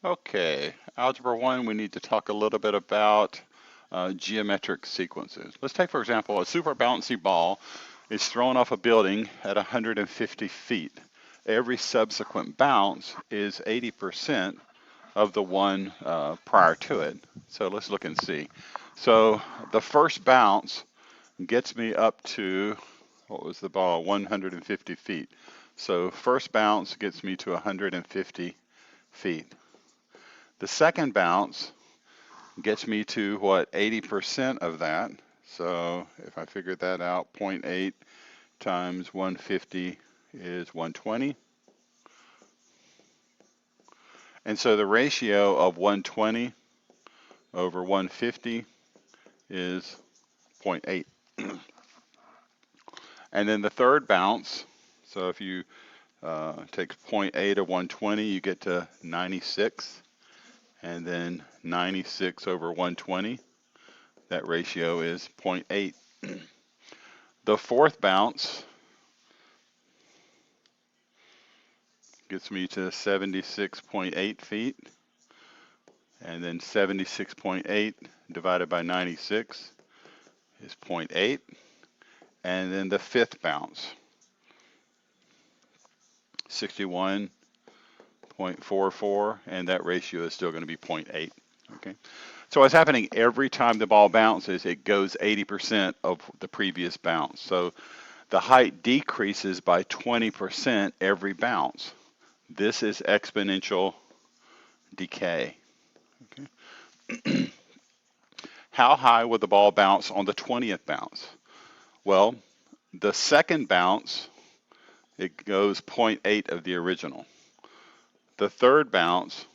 Okay, Algebra 1, we need to talk a little bit about geometric sequences. Let's take, for example, a super bouncy ball is thrown off a building at 150 feet. Every subsequent bounce is 80% of the one prior to it. So let's look and see. So the first bounce gets me up to, what was the ball, 150 feet. So first bounce gets me to 150 feet. The second bounce gets me to what, 80% of that. So if I figured that out, zero point 0.8 times 150 is 120. And so the ratio of 120 over 150 is 0.8. And then the third bounce, so if you take 0.8 of 120, you get to 96. And then 96 over 120, that ratio is 0.8. The fourth bounce gets me to 76.8 feet, and then 76.8 divided by 96 is 0.8. And then the fifth bounce, 61.44, and that ratio is still going to be 0.8. Okay. So what's happening every time the ball bounces, it goes 80% of the previous bounce. So the height decreases by 20% every bounce. This is exponential decay. Okay. How high will the ball bounce on the 20th bounce? Well, the second bounce, it goes 0.8 of the original. The third bounce,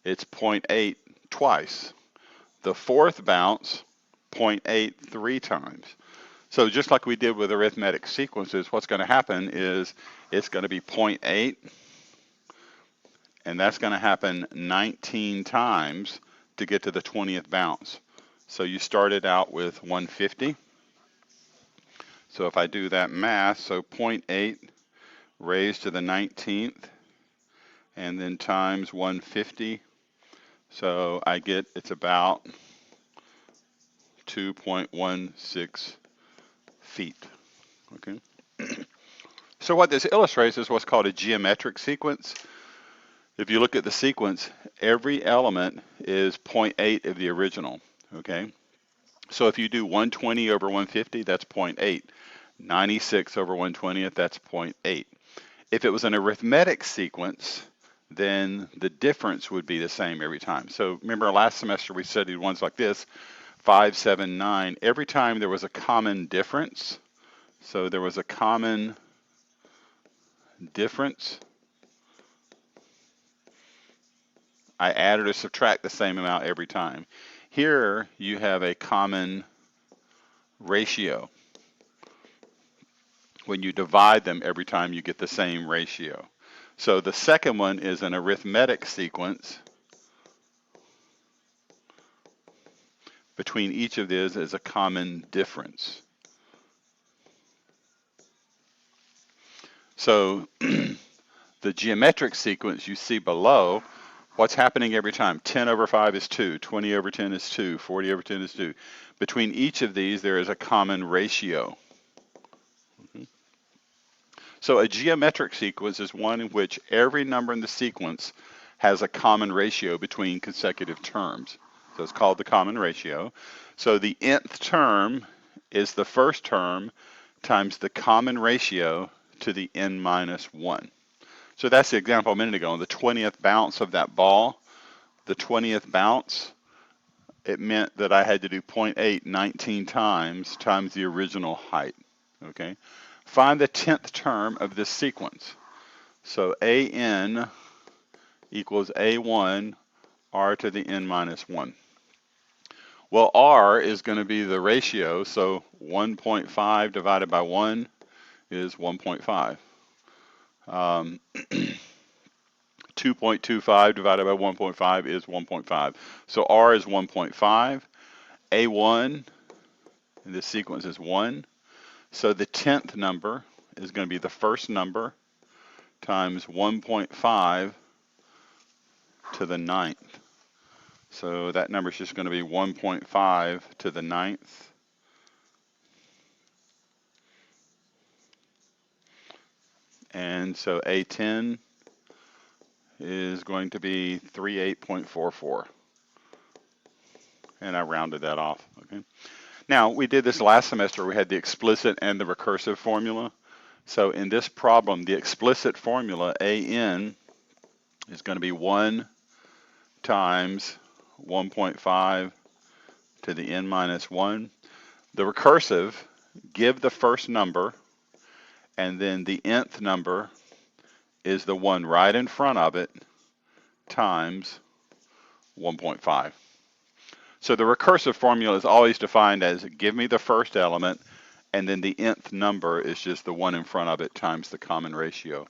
it's 0.8 twice. The fourth bounce, 0.8 three times. So just like we did with arithmetic sequences, what's going to happen is it's going to be 0.8, and that's going to happen 19 times to get to the 20th bounce. So you started out with 150. So if I do that math, so 0.8 raised to the 19th, and then times 150. So I get it's about 2.16 feet. Okay. So what this illustrates is what's called a geometric sequence. If you look at the sequence, every element is 0.8 of the original. Okay. So if you do 120 over 150, that's 0.8. 96 over 120th, that's 0.8. If it was an arithmetic sequence, then the difference would be the same every time. So remember last semester we studied ones like this, 5, 7, 9. Every time there was a common difference, so there was a common difference, I add or subtract the same amount every time. Here you have a common ratio. When you divide them, every time you get the same ratio. So the second one is an arithmetic sequence. Between each of these is a common difference. So the geometric sequence you see below, what's happening every time? 10 over 5 is 2, 20 over 10 is 2, 40 over 10 is 2. Between each of these, there is a common ratio. So a geometric sequence is one in which every number in the sequence has a common ratio between consecutive terms. So it's called the common ratio. So the nth term is the first term times the common ratio to the n minus 1. So that's the example a minute ago. On the 20th bounce of that ball, the 20th bounce, it meant that I had to do 0.8 19 times the original height. Okay. Find the 10th term of this sequence. So an equals a1 r to the n minus 1. Well, r is going to be the ratio, so 1.5 divided by 1 is 1.5. 2.25 divided by 1.5 is 1.5. So r is 1.5. A1 in this sequence is 1. So the 10th number is going to be the first number times 1.5 to the 9th. So that number is just going to be 1.5 to the 9th. And so A10 is going to be 38.44. And I rounded that off. Okay. Now, we did this last semester. We had the explicit and the recursive formula. So in this problem, the explicit formula, AN, is going to be 1 times 1.5 to the n minus 1. The recursive, give the first number, and then the nth number is the one right in front of it, times 1.5. So the recursive formula is always defined as give me the first element, and then the nth number is just the one in front of it times the common ratio.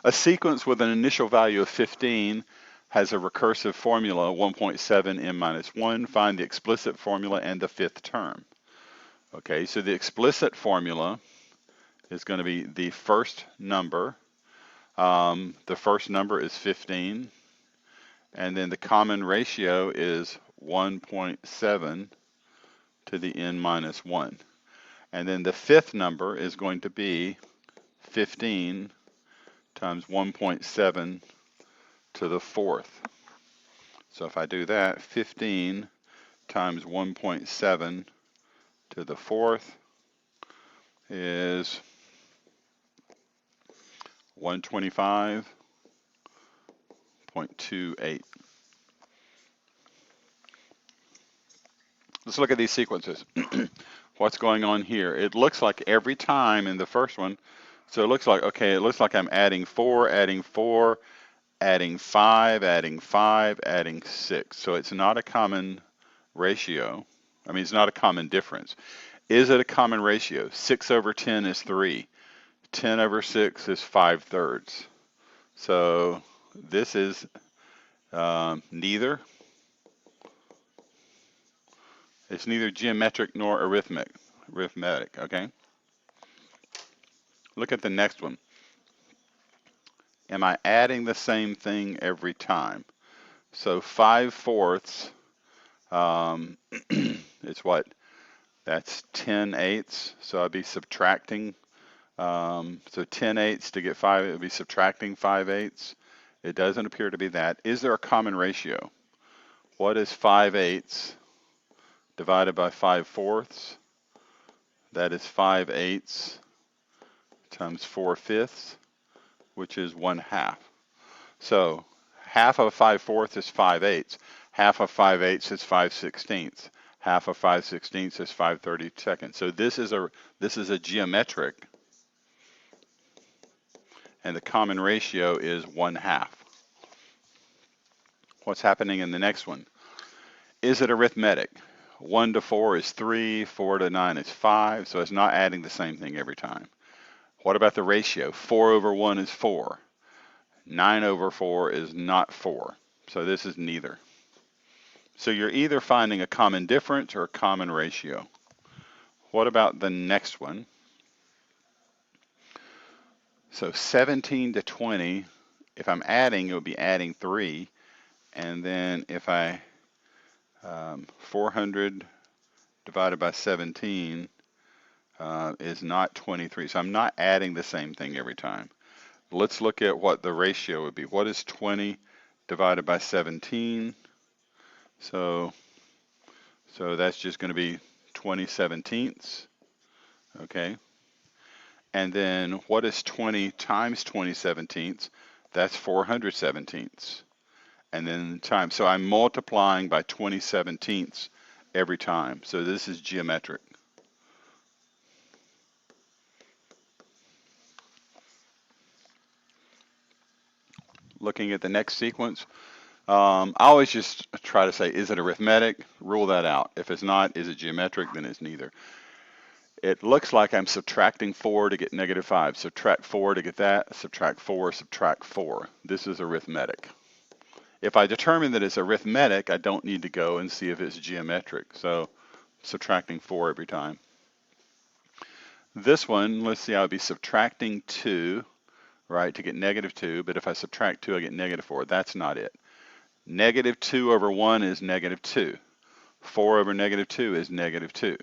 A sequence with an initial value of 15 has a recursive formula 1.7 n minus 1. Find the explicit formula and the fifth term. Okay, so the explicit formula is going to be the first number. The first number is 15. And then the common ratio is 1.7 to the n minus 1. And then the fifth number is going to be 15 times 1.7 to the fourth. So if I do that, 15 times 1.7 to the fourth is 125.28. Let's look at these sequences. What's going on here? It looks like every time in the first one, so it looks like, okay, it looks like I'm adding 4, adding 4, adding 5, adding 5, adding 6. So it's not a common ratio. I mean, it's not a common difference. Is it a common ratio? 6 over 10 is 3. 10 over 6 is 5/3. So this is neither. It's neither geometric nor arithmetic, okay? Look at the next one. Am I adding the same thing every time? So 5/4 is what? That's 10/8. So I'd be subtracting. So 10/8 to get 5, it would be subtracting 5/8. It doesn't appear to be that. Is there a common ratio? What is 5/8 divided by 5/4? That is 5/8 times 4/5, which is 1/2. So half of 5/4 is 5/8. Half of 5/8 is 5/16. Half of 5/16 is 5/32. So this is a geometric, and the common ratio is 1/2. What's happening in the next one? Is it arithmetic? 1 to 4 is 3, 4 to 9 is 5, so it's not adding the same thing every time. What about the ratio? 4 over 1 is 4. 9 over 4 is not 4, so this is neither. So you're either finding a common difference or a common ratio. What about the next one? So 17 to 20, if I'm adding, it would be adding 3. And then if I, 400 divided by 17 is not 23. So I'm not adding the same thing every time. Let's look at what the ratio would be. What is 20 divided by 17? So that's just going to be 20/17. Okay. And then what is 20 times 20/17? That's 400/17. And then times. So I'm multiplying by 20/17 every time. So this is geometric. Looking at the next sequence, I always just try to say, is it arithmetic? Rule that out. If it's not, is it geometric? Then it's neither. It looks like I'm subtracting 4 to get -5. Subtract 4 to get that. Subtract 4, subtract 4. This is arithmetic. If I determine that it's arithmetic, I don't need to go and see if it's geometric. So subtracting 4 every time. This one, let's see, I'll be subtracting 2. right, to get negative 2, but if I subtract 2, I get negative 4. That's not it. Negative 2 over 1 is negative 2. 4 over negative 2 is negative 2.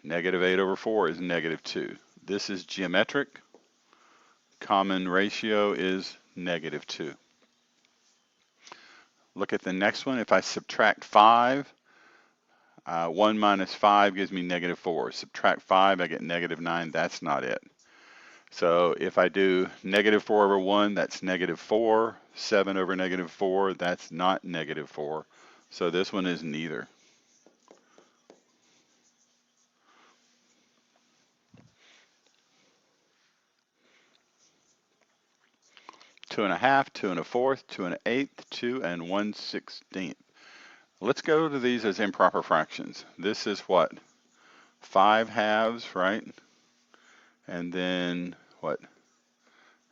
Negative 8 over 4 is negative 2. This is geometric. Common ratio is negative 2. Look at the next one. If I subtract 5, 1 minus 5 gives me negative 4. Subtract 5, I get negative 9. That's not it. So if I do negative 4 over 1, that's negative 4. 7 over negative 4, that's not negative 4. So this one is neither. Two and a half, 2 and a fourth, 2 and an eighth, 2 and 1/16. Let's go to these as improper fractions. This is what? 5 halves, right? And then what?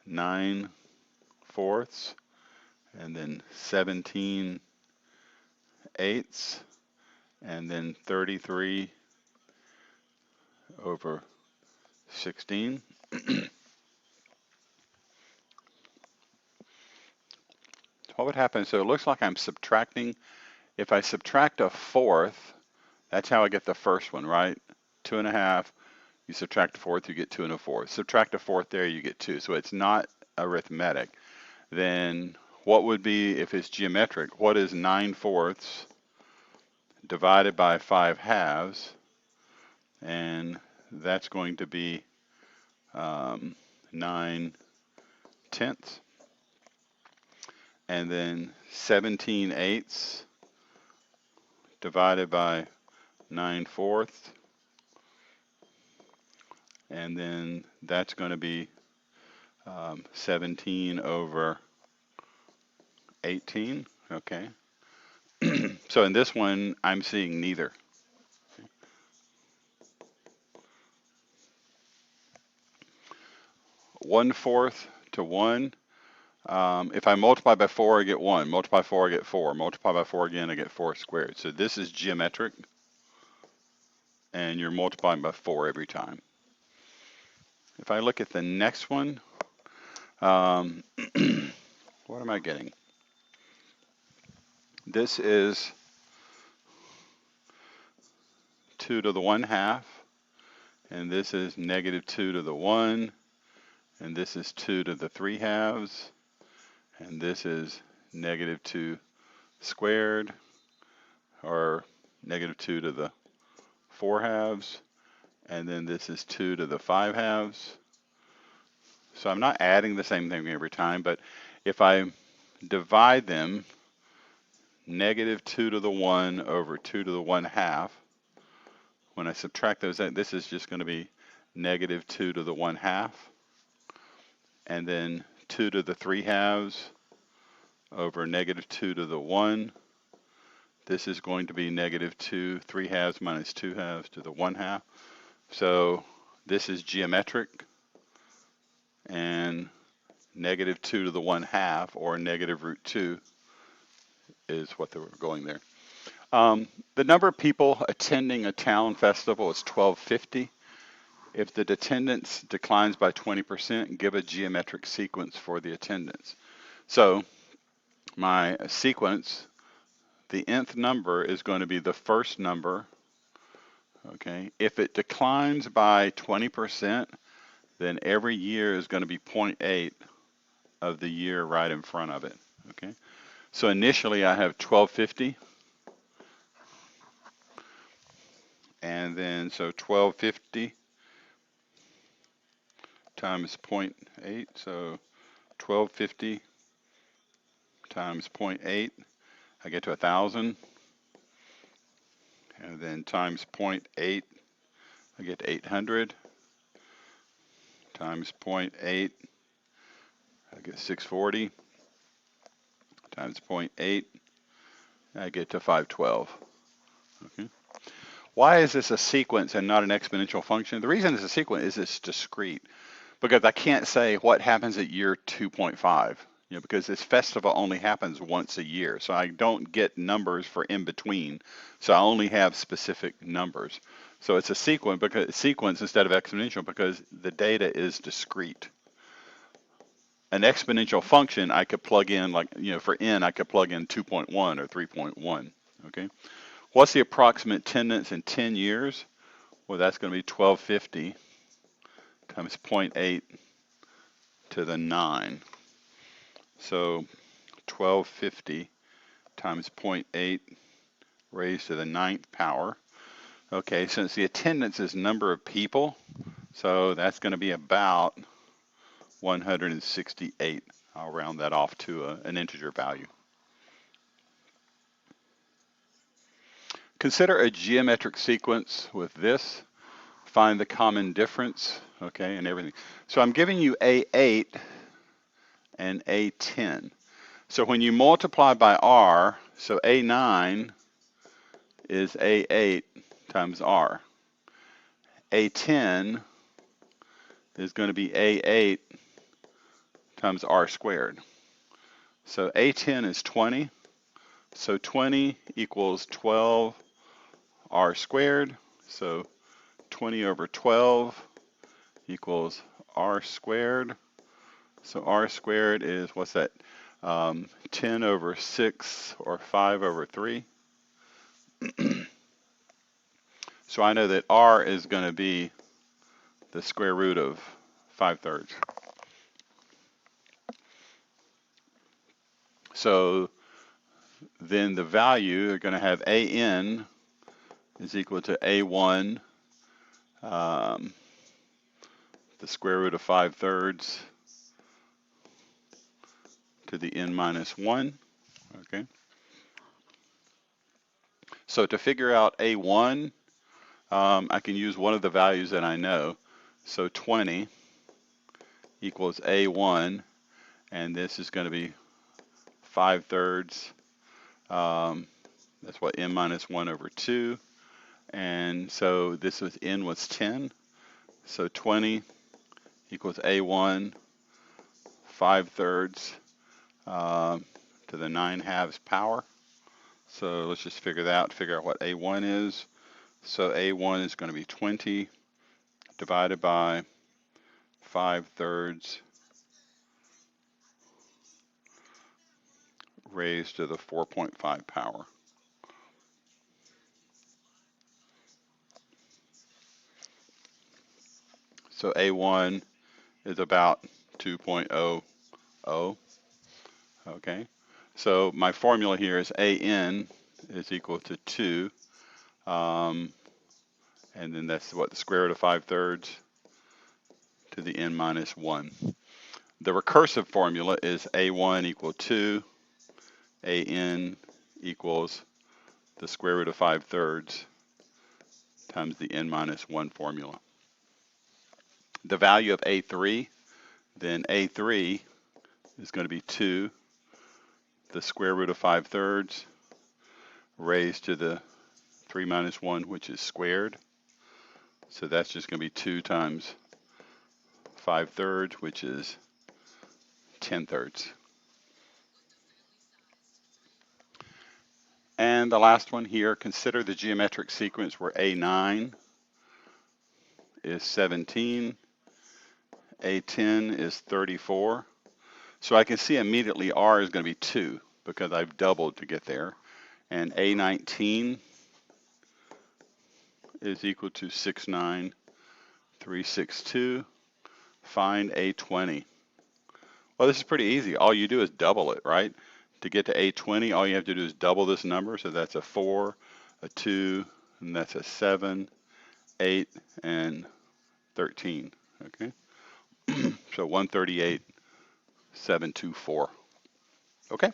9 fourths, and then 17 eighths, and then 33 over 16. What would happen? So it looks like I'm subtracting. If I subtract a fourth, that's how I get the first one, right? 2 and a half. You subtract a fourth, you get 2 and a fourth. Subtract a fourth there, you get 2. So it's not arithmetic. Then what would be, if it's geometric, what is 9 fourths divided by 5 halves? And that's going to be 9 tenths. And then 17 eighths divided by 9 fourths. And then that's going to be 17 over 18. Okay. So in this one, I'm seeing neither. 1/4 to 1. If I multiply by 4, I get 1. Multiply by 4, I get 4. Multiply by 4 again, I get 4 squared. So this is geometric, and you're multiplying by 4 every time. If I look at the next one, what am I getting? This is 2 to the 1/2, and this is negative 2 to the 1, and this is 2 to the 3/2, and this is negative 2 squared, or negative 2 to the 4/2, and then this is 2 to the 5/2. So I'm not adding the same thing every time, but if I divide them, negative 2 to the 1 over 2 to the 1/2, when I subtract those, this is just going to be negative 2 to the 1/2, and then 2 to the 3/2 over negative 2 to the 1. This is going to be negative 2 3/2 minus 2/2 to the 1/2. So this is geometric, and negative 2 to the 1/2, or negative root 2, is what they were going there. The number of people attending a town festival is 1250. If the attendance declines by 20%, give a geometric sequence for the attendance. So my sequence, the nth number is going to be the first number. Okay. If it declines by 20%, then every year is going to be 0.8 of the year right in front of it. Okay. So initially I have 1250. And then so 1250 times 0.8. So 1250 times 0.8, I get to 1,000. And then times 0.8, I get to 800. Times 0.8, I get 640. Times 0.8, I get to 512. Okay. Why is this a sequence and not an exponential function? The reason it's a sequence is it's discrete, because I can't say what happens at year 2.5, because this festival only happens once a year. So I don't get numbers for in between. So I only have specific numbers. So it's a sequence instead of exponential because the data is discrete. an exponential function, I could plug in, like, for n, I could plug in 2.1 or 3.1. Okay. What's the approximate attendance in 10 years? Well, that's going to be 1250 times 0.8 to the 9. So 1250 times 0.8 raised to the 9th power. Okay, since the attendance is number of people, so that's going to be about 168. I'll round that off to an integer value. Consider a geometric sequence with this. Find the common difference, okay, and everything. So I'm giving you A8 and A10. So when you multiply by R, so A9 is A8 times R. A10 is going to be A8 times R squared. So A10 is 20. So 20 equals 12 R squared. So 20 over 12 equals R squared. So R squared is, what's that? 10 over 6 or 5 over 3. So I know that R is going to be the square root of 5/3. So then the value, they're going to have AN is equal to A1, the square root of 5/3 to the n minus 1. Okay. So to figure out A1, I can use one of the values that I know. So 20 equals A1, and this is going to be 5/3. That's what, n minus 1 over 2. And so this was n was 10. So 20 equals A1, 5/3 to the 9/2 power. So let's just figure that out, figure out what A1 is. So A1 is going to be 20 divided by 5/3 raised to the 4.5 power. So A1 is about 2.00. Okay. So my formula here is AN is equal to 2. And then that's what, the square root of 5/3 to the n minus 1. The recursive formula is A1 equal 2, AN equals the square root of 5/3 times the n minus 1 formula. The value of A3, then A3 is going to be 2, the square root of 5/3 raised to the 3 minus 1, which is squared. So that's just going to be 2 times 5/3, which is 10/3. And the last one here, consider the geometric sequence where A9 is 17, A10 is 34. So I can see immediately R is going to be 2 because I've doubled to get there. And A19 is equal to 69362. Find A20. Well, this is pretty easy. All you do is double it, right? To get to A20, all you have to do is double this number. So that's a 4, a 2, and that's a 7, 8, and 13. Okay. So 138,724. Okay.